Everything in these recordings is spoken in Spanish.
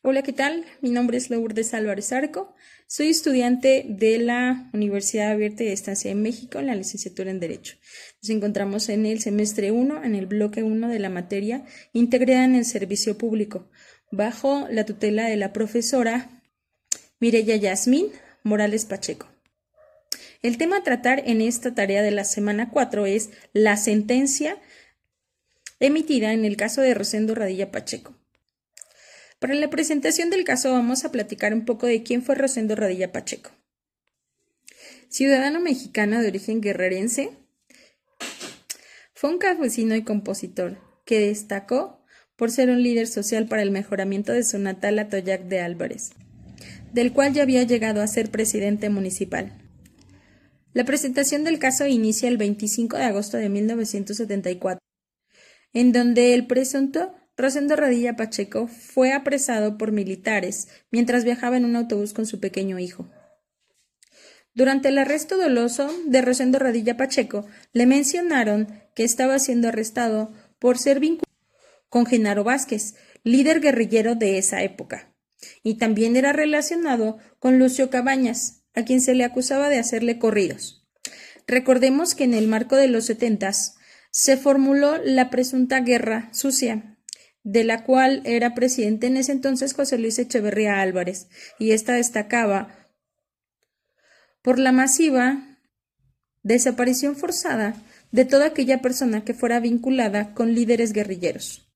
Hola, ¿qué tal? Mi nombre es Lourdes Álvarez Arco. Soy estudiante de la Universidad Abierta de Estancia en México en la licenciatura en Derecho. Nos encontramos en el semestre 1, en el bloque 1 de la materia integrada en el servicio público, bajo la tutela de la profesora Mireya Yasmín Morales Pacheco. El tema a tratar en esta tarea de la semana 4 es la sentencia emitida en el caso de Rosendo Radilla Pacheco. Para la presentación del caso vamos a platicar un poco de quién fue Rosendo Radilla Pacheco. Ciudadano mexicano de origen guerrerense, fue un campesino y compositor que destacó por ser un líder social para el mejoramiento de su natal Atoyac de Álvarez, del cual ya había llegado a ser presidente municipal. La presentación del caso inicia el 25 de agosto de 1974, en donde el presunto Rosendo Radilla Pacheco fue apresado por militares mientras viajaba en un autobús con su pequeño hijo. Durante el arresto doloso de Rosendo Radilla Pacheco, le mencionaron que estaba siendo arrestado por ser vinculado con Genaro Vázquez, líder guerrillero de esa época, y también era relacionado con Lucio Cabañas, a quien se le acusaba de hacerle corridos. Recordemos que en el marco de los 70s se formuló la presunta guerra sucia, de la cual era presidente en ese entonces José Luis Echeverría Álvarez, y esta destacaba por la masiva desaparición forzada de toda aquella persona que fuera vinculada con líderes guerrilleros.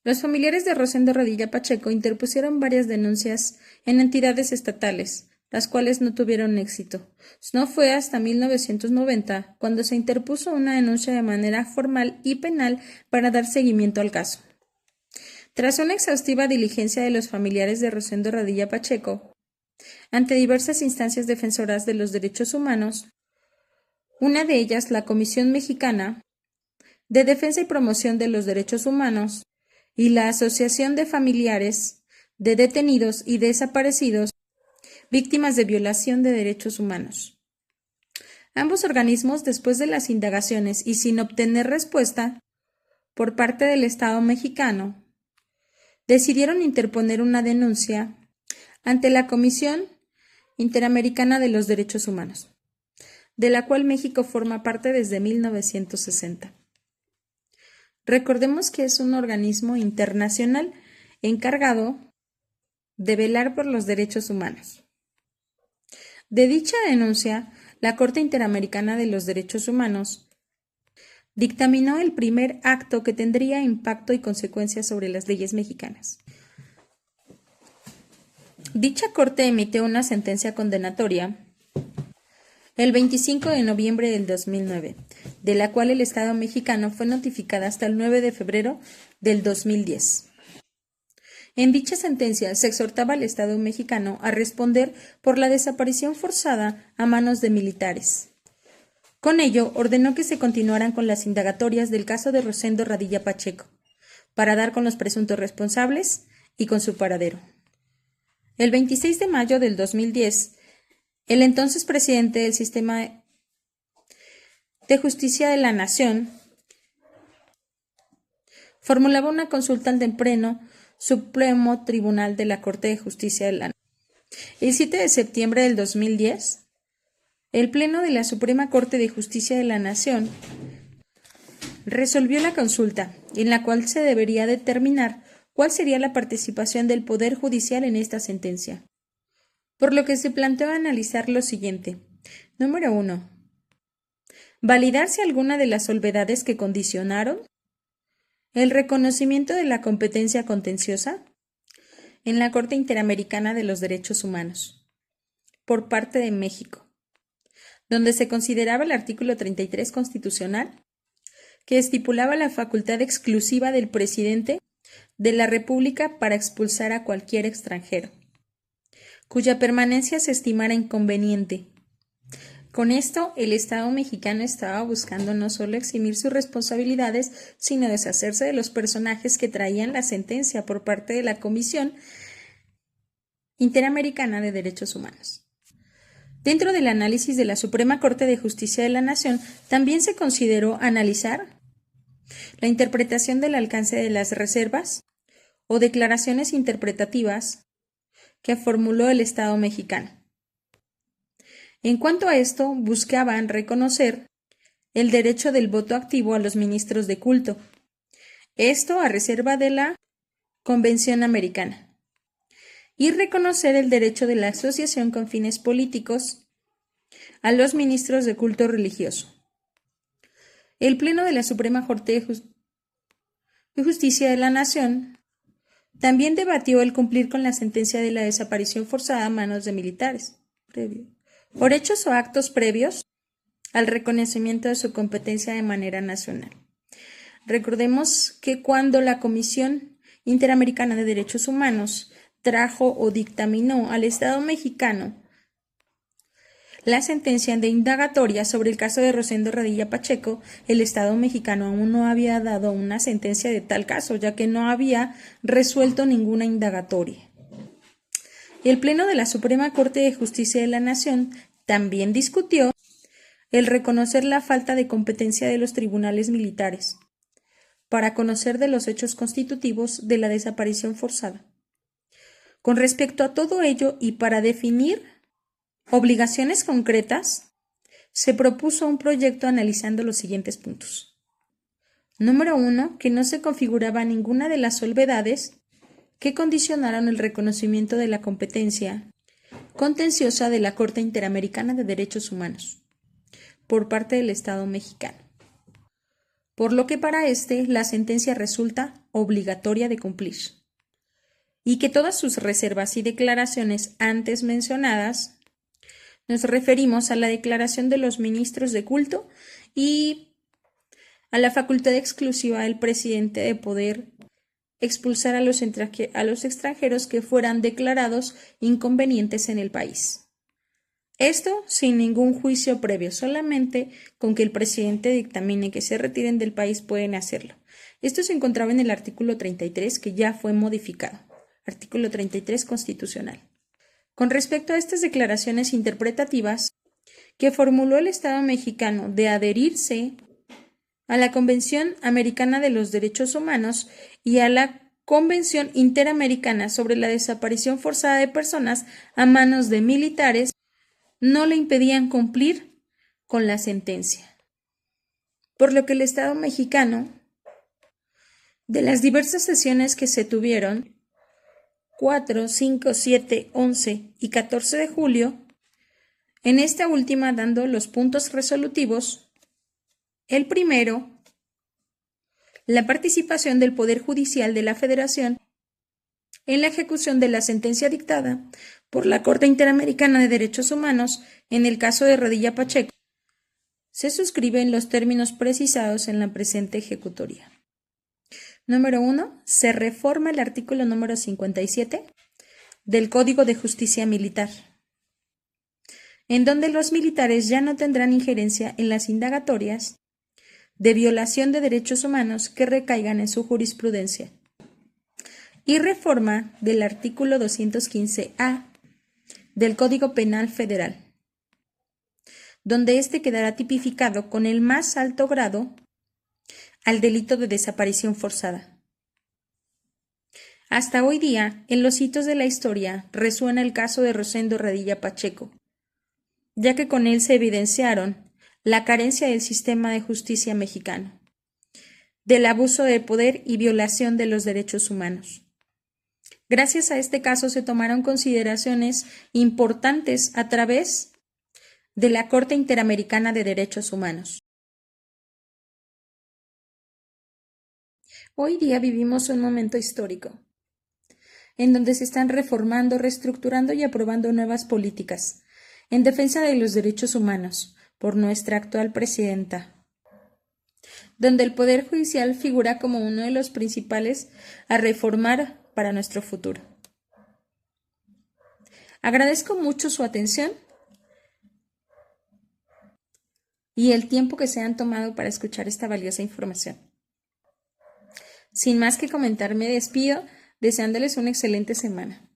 Los familiares de Rosendo Radilla Pacheco interpusieron varias denuncias en entidades estatales, las cuales no tuvieron éxito. No fue hasta 1990 cuando se interpuso una denuncia de manera formal y penal para dar seguimiento al caso. Tras una exhaustiva diligencia de los familiares de Rosendo Radilla Pacheco, ante diversas instancias defensoras de los derechos humanos, una de ellas la Comisión Mexicana de Defensa y Promoción de los Derechos Humanos y la Asociación de Familiares de Detenidos y Desaparecidos víctimas de violación de derechos humanos. Ambos organismos, después de las indagaciones y sin obtener respuesta por parte del Estado mexicano, decidieron interponer una denuncia ante la Comisión Interamericana de los Derechos Humanos, de la cual México forma parte desde 1960. Recordemos que es un organismo internacional encargado de velar por los derechos humanos. De dicha denuncia, la Corte Interamericana de los Derechos Humanos dictaminó el primer acto que tendría impacto y consecuencias sobre las leyes mexicanas. Dicha Corte emitió una sentencia condenatoria el 25 de noviembre del 2009, de la cual el Estado mexicano fue notificada hasta el 9 de febrero del 2010. En dicha sentencia se exhortaba al Estado mexicano a responder por la desaparición forzada a manos de militares. Con ello, ordenó que se continuaran con las indagatorias del caso de Rosendo Radilla Pacheco, para dar con los presuntos responsables y con su paradero. El 26 de mayo del 2010, el entonces presidente del Sistema de Justicia de la Nación formulaba una consulta ante el Pleno Supremo Tribunal de la Corte de Justicia de la Nación. El 7 de septiembre del 2010, el Pleno de la Suprema Corte de Justicia de la Nación resolvió la consulta, en la cual se debería determinar cuál sería la participación del Poder Judicial en esta sentencia. Por lo que se planteó analizar lo siguiente. Número 1. Validar si alguna de las salvedades que condicionaron el reconocimiento de la competencia contenciosa en la Corte Interamericana de los Derechos Humanos por parte de México, donde se consideraba el artículo 33 constitucional que estipulaba la facultad exclusiva del presidente de la República para expulsar a cualquier extranjero cuya permanencia se estimara inconveniente. Con esto, el Estado mexicano estaba buscando no solo eximir sus responsabilidades, sino deshacerse de los personajes que traían la sentencia por parte de la Comisión Interamericana de Derechos Humanos. Dentro del análisis de la Suprema Corte de Justicia de la Nación, también se consideró analizar la interpretación del alcance de las reservas o declaraciones interpretativas que formuló el Estado mexicano. En cuanto a esto, buscaban reconocer el derecho del voto activo a los ministros de culto, esto a reserva de la Convención Americana, y reconocer el derecho de la asociación con fines políticos a los ministros de culto religioso. El Pleno de la Suprema Corte de Justicia de la Nación también debatió el cumplir con la sentencia de la desaparición forzada a manos de militares, por hechos o actos previos al reconocimiento de su competencia de manera nacional. Recordemos que cuando la Comisión Interamericana de Derechos Humanos trajo o dictaminó al Estado mexicano la sentencia de indagatoria sobre el caso de Rosendo Radilla Pacheco, el Estado mexicano aún no había dado una sentencia de tal caso, ya que no había resuelto ninguna indagatoria. El Pleno de la Suprema Corte de Justicia de la Nación también discutió el reconocer la falta de competencia de los tribunales militares para conocer de los hechos constitutivos de la desaparición forzada. Con respecto a todo ello y para definir obligaciones concretas, se propuso un proyecto analizando los siguientes puntos. Número 1, que no se configuraba ninguna de las salvedades que condicionaron el reconocimiento de la competencia contenciosa de la Corte Interamericana de Derechos Humanos por parte del Estado mexicano, por lo que para la sentencia resulta obligatoria de cumplir, y que todas sus reservas y declaraciones antes mencionadas, nos referimos a la declaración de los ministros de culto y a la facultad exclusiva del presidente de poder expulsar a los extranjeros que fueran declarados inconvenientes en el país. Esto sin ningún juicio previo, solamente con que el presidente dictamine que se retiren del país pueden hacerlo. Esto se encontraba en el artículo 33, que ya fue modificado, artículo 33 constitucional. Con respecto a estas declaraciones interpretativas que formuló el Estado mexicano de adherirse a la Convención Americana de los Derechos Humanos y a la Convención Interamericana sobre la Desaparición Forzada de Personas a manos de militares, no le impedían cumplir con la sentencia. Por lo que el Estado mexicano, de las diversas sesiones que se tuvieron, 4, 5, 7, 11 y 14 de julio, en esta última dando los puntos resolutivos, el primero, la participación del Poder Judicial de la Federación en la ejecución de la sentencia dictada por la Corte Interamericana de Derechos Humanos en el caso de Radilla Pacheco, se suscribe en los términos precisados en la presente ejecutoria. Número 1. Se reforma el artículo número 57 del Código de Justicia Militar, en donde los militares ya no tendrán injerencia en las indagatorias de violación de derechos humanos que recaigan en su jurisprudencia, y reforma del artículo 215-A del Código Penal Federal, donde éste quedará tipificado con el más alto grado al delito de desaparición forzada. Hasta hoy día, en los hitos de la historia, resuena el caso de Rosendo Radilla Pacheco, ya que con él se evidenciaron la carencia del sistema de justicia mexicano, del abuso de poder y violación de los derechos humanos. Gracias a este caso se tomaron consideraciones importantes a través de la Corte Interamericana de Derechos Humanos. Hoy día vivimos un momento histórico, en donde se están reformando, reestructurando y aprobando nuevas políticas en defensa de los derechos humanos por nuestra actual presidenta, donde el Poder Judicial figura como uno de los principales a reformar para nuestro futuro. Agradezco mucho su atención y el tiempo que se han tomado para escuchar esta valiosa información. Sin más que comentar, me despido deseándoles una excelente semana.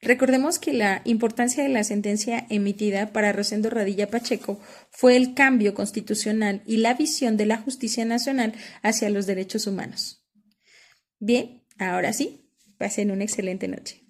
Recordemos que la importancia de la sentencia emitida para Rosendo Radilla Pacheco fue el cambio constitucional y la visión de la justicia nacional hacia los derechos humanos. Bien, ahora sí, pasen una excelente noche.